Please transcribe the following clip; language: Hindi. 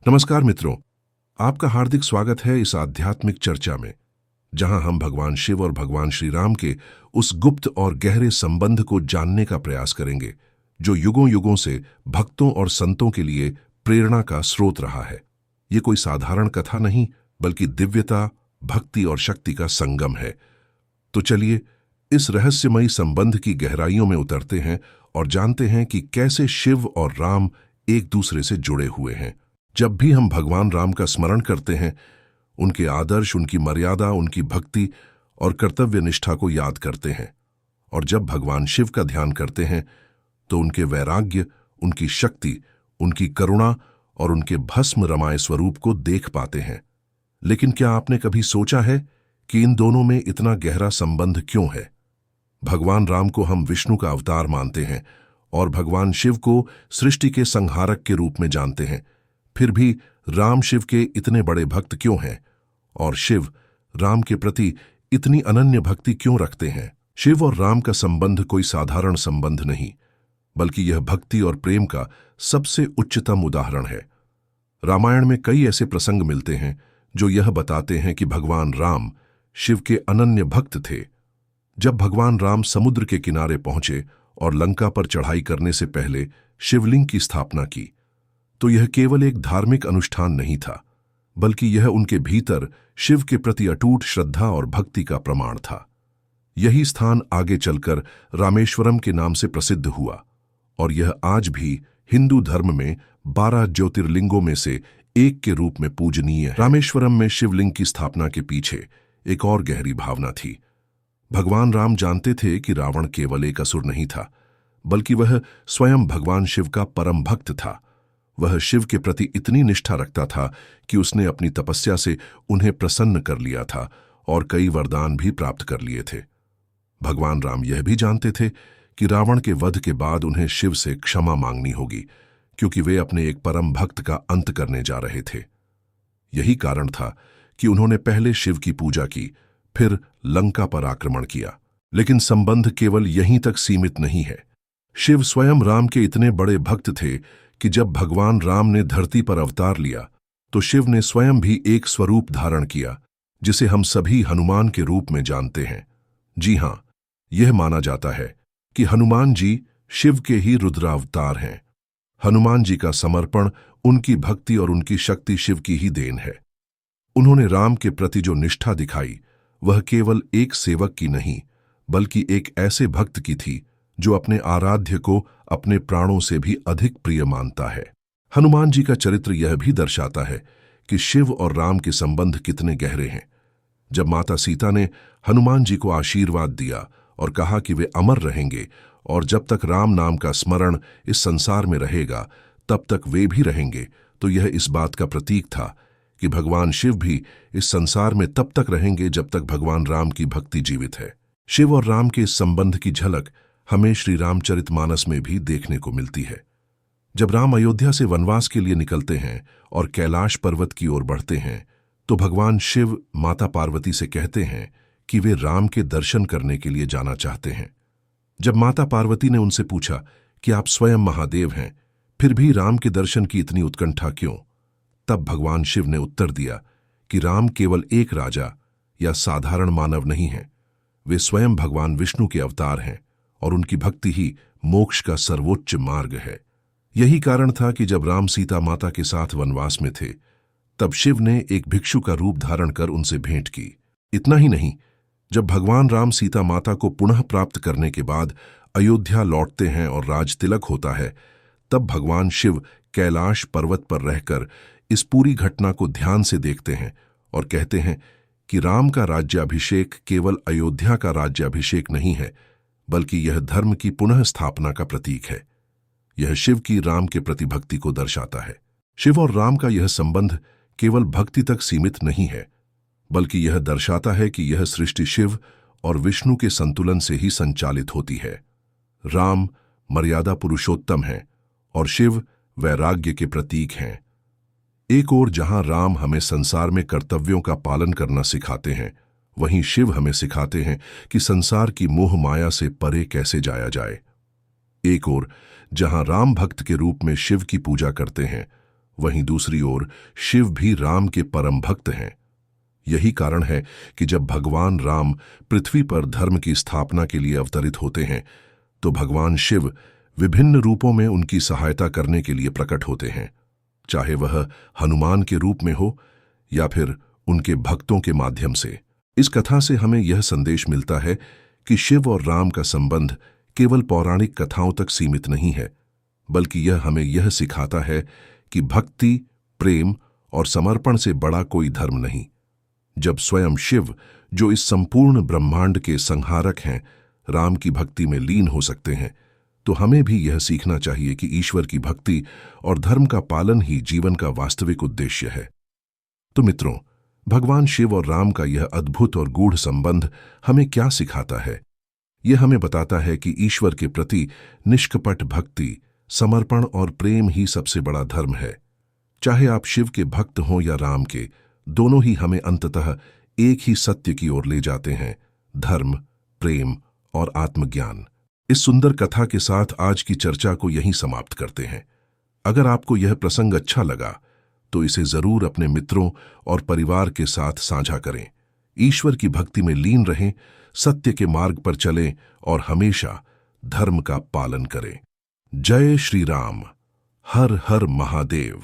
नमस्कार मित्रों, आपका हार्दिक स्वागत है इस आध्यात्मिक चर्चा में, जहां हम भगवान शिव और भगवान श्री राम के उस गुप्त और गहरे संबंध को जानने का प्रयास करेंगे, जो युगों युगों से भक्तों और संतों के लिए प्रेरणा का स्रोत रहा है। ये कोई साधारण कथा नहीं, बल्कि दिव्यता, भक्ति और शक्ति का संगम है। तो चलिए इस रहस्यमयी संबंध की गहराइयों में उतरते हैं और जानते हैं कि कैसे शिव और राम एक दूसरे से जुड़े हुए हैं। जब भी हम भगवान राम का स्मरण करते हैं, उनके आदर्श, उनकी मर्यादा, उनकी भक्ति और कर्तव्य निष्ठा को याद करते हैं। और जब भगवान शिव का ध्यान करते हैं तो उनके वैराग्य, उनकी शक्ति, उनकी करुणा और उनके भस्म रमाए स्वरूप को देख पाते हैं। लेकिन क्या आपने कभी सोचा है कि इन दोनों में इतना गहरा संबंध क्यों है? भगवान राम को हम विष्णु का अवतार मानते हैं और भगवान शिव को सृष्टि के संहारक के रूप में जानते हैं। फिर भी राम शिव के इतने बड़े भक्त क्यों हैं? और शिव राम के प्रति इतनी अनन्य भक्ति क्यों रखते हैं? शिव और राम का संबंध कोई साधारण संबंध नहीं, बल्कि यह भक्ति और प्रेम का सबसे उच्चतम उदाहरण है। रामायण में कई ऐसे प्रसंग मिलते हैं जो यह बताते हैं कि भगवान राम शिव के अनन्य भक्त थे। जब भगवान राम समुद्र के किनारे पहुंचे और लंका पर चढ़ाई करने से पहले शिवलिंग की स्थापना की, तो यह केवल एक धार्मिक अनुष्ठान नहीं था, बल्कि यह उनके भीतर शिव के प्रति अटूट श्रद्धा और भक्ति का प्रमाण था। यही स्थान आगे चलकर रामेश्वरम के नाम से प्रसिद्ध हुआ और यह आज भी हिंदू धर्म में 12 ज्योतिर्लिंगों में से एक के रूप में पूजनीय है। रामेश्वरम में शिवलिंग की स्थापना के पीछे एक और गहरी भावना थी। भगवान राम जानते थे कि रावण केवल एक असुर नहीं था, बल्कि वह स्वयं भगवान शिव का परम भक्त था। वह शिव के प्रति इतनी निष्ठा रखता था कि उसने अपनी तपस्या से उन्हें प्रसन्न कर लिया था और कई वरदान भी प्राप्त कर लिए थे। भगवान राम यह भी जानते थे कि रावण के वध के बाद उन्हें शिव से क्षमा मांगनी होगी, क्योंकि वे अपने एक परम भक्त का अंत करने जा रहे थे। यही कारण था कि उन्होंने पहले शिव की पूजा की, फिर लंका पर आक्रमण किया। लेकिन संबंध केवल यहीं तक सीमित नहीं है। शिव स्वयं राम के इतने बड़े भक्त थे कि जब भगवान राम ने धरती पर अवतार लिया, तो शिव ने स्वयं भी एक स्वरूप धारण किया, जिसे हम सभी हनुमान के रूप में जानते हैं। जी हां, यह माना जाता है कि हनुमान जी शिव के ही रुद्रावतार हैं। हनुमान जी का समर्पण, उनकी भक्ति और उनकी शक्ति शिव की ही देन है। उन्होंने राम के प्रति जो निष्ठा दिखाई, वह केवल एक सेवक की नहीं, बल्कि एक ऐसे भक्त की थी जो अपने आराध्य को अपने प्राणों से भी अधिक प्रिय मानता है। हनुमान जी का चरित्र यह भी दर्शाता है कि शिव और राम के संबंध कितने गहरे हैं। जब माता सीता ने हनुमान जी को आशीर्वाद दिया और कहा कि वे अमर रहेंगे और जब तक राम नाम का स्मरण इस संसार में रहेगा, तब तक वे भी रहेंगे, तो यह इस बात का प्रतीक था कि भगवान शिव भी इस संसार में तब तक रहेंगे जब तक भगवान राम की भक्ति जीवित है। शिव और राम के इस संबंध की झलक हमें श्री रामचरितमानस में भी देखने को मिलती है। जब राम अयोध्या से वनवास के लिए निकलते हैं और कैलाश पर्वत की ओर बढ़ते हैं, तो भगवान शिव माता पार्वती से कहते हैं कि वे राम के दर्शन करने के लिए जाना चाहते हैं। जब माता पार्वती ने उनसे पूछा कि आप स्वयं महादेव हैं, फिर भी राम के दर्शन की इतनी उत्कंठा क्यों? तब भगवान शिव ने उत्तर दिया कि राम केवल एक राजा या साधारण मानव नहीं हैं, वे स्वयं भगवान विष्णु के अवतार हैं और उनकी भक्ति ही मोक्ष का सर्वोच्च मार्ग है। यही कारण था कि जब राम सीता माता के साथ वनवास में थे, तब शिव ने एक भिक्षु का रूप धारण कर उनसे भेंट की। इतना ही नहीं, जब भगवान राम सीता माता को पुनः प्राप्त करने के बाद अयोध्या लौटते हैं और राज तिलक होता है, तब भगवान शिव कैलाश पर्वत पर रहकर इस पूरी घटना को ध्यान से देखते हैं और कहते हैं कि राम का राज्याभिषेक केवल अयोध्या का राज्याभिषेक नहीं है, बल्कि यह धर्म की पुनः स्थापना का प्रतीक है। यह शिव की राम के प्रति भक्ति को दर्शाता है। शिव और राम का यह संबंध केवल भक्ति तक सीमित नहीं है, बल्कि यह दर्शाता है कि यह सृष्टि शिव और विष्णु के संतुलन से ही संचालित होती है। राम मर्यादा पुरुषोत्तम हैं और शिव वैराग्य के प्रतीक हैं। एक ओर जहां राम हमें संसार में कर्तव्यों का पालन करना सिखाते हैं, वहीं शिव हमें सिखाते हैं कि संसार की मोह माया से परे कैसे जाया जाए। एक ओर जहां राम भक्त के रूप में शिव की पूजा करते हैं, वहीं दूसरी ओर शिव भी राम के परम भक्त हैं। यही कारण है कि जब भगवान राम पृथ्वी पर धर्म की स्थापना के लिए अवतरित होते हैं तो भगवान शिव विभिन्न रूपों में उनकी सहायता करने के लिए प्रकट होते हैं, चाहे वह हनुमान के रूप में हो या फिर उनके भक्तों के माध्यम से। इस कथा से हमें यह संदेश मिलता है कि शिव और राम का संबंध केवल पौराणिक कथाओं तक सीमित नहीं है, बल्कि यह हमें यह सिखाता है कि भक्ति, प्रेम और समर्पण से बड़ा कोई धर्म नहीं। जब स्वयं शिव, जो इस संपूर्ण ब्रह्मांड के संहारक हैं, राम की भक्ति में लीन हो सकते हैं, तो हमें भी यह सीखना चाहिए कि ईश्वर की भक्ति और धर्म का पालन ही जीवन का वास्तविक उद्देश्य है। तो मित्रों, भगवान शिव और राम का यह अद्भुत और गूढ़ संबंध हमें क्या सिखाता है? यह हमें बताता है कि ईश्वर के प्रति निष्कपट भक्ति, समर्पण और प्रेम ही सबसे बड़ा धर्म है। चाहे आप शिव के भक्त हों या राम के, दोनों ही हमें अंततः एक ही सत्य की ओर ले जाते हैं: धर्म, प्रेम और आत्मज्ञान। इस सुंदर कथा के साथ आज की चर्चा को यहीं समाप्त करते हैं। अगर आपको यह प्रसंग अच्छा लगा तो इसे जरूर अपने मित्रों और परिवार के साथ साझा करें। ईश्वर की भक्ति में लीन रहें, सत्य के मार्ग पर चलें और हमेशा धर्म का पालन करें। जय श्री राम। हर हर महादेव।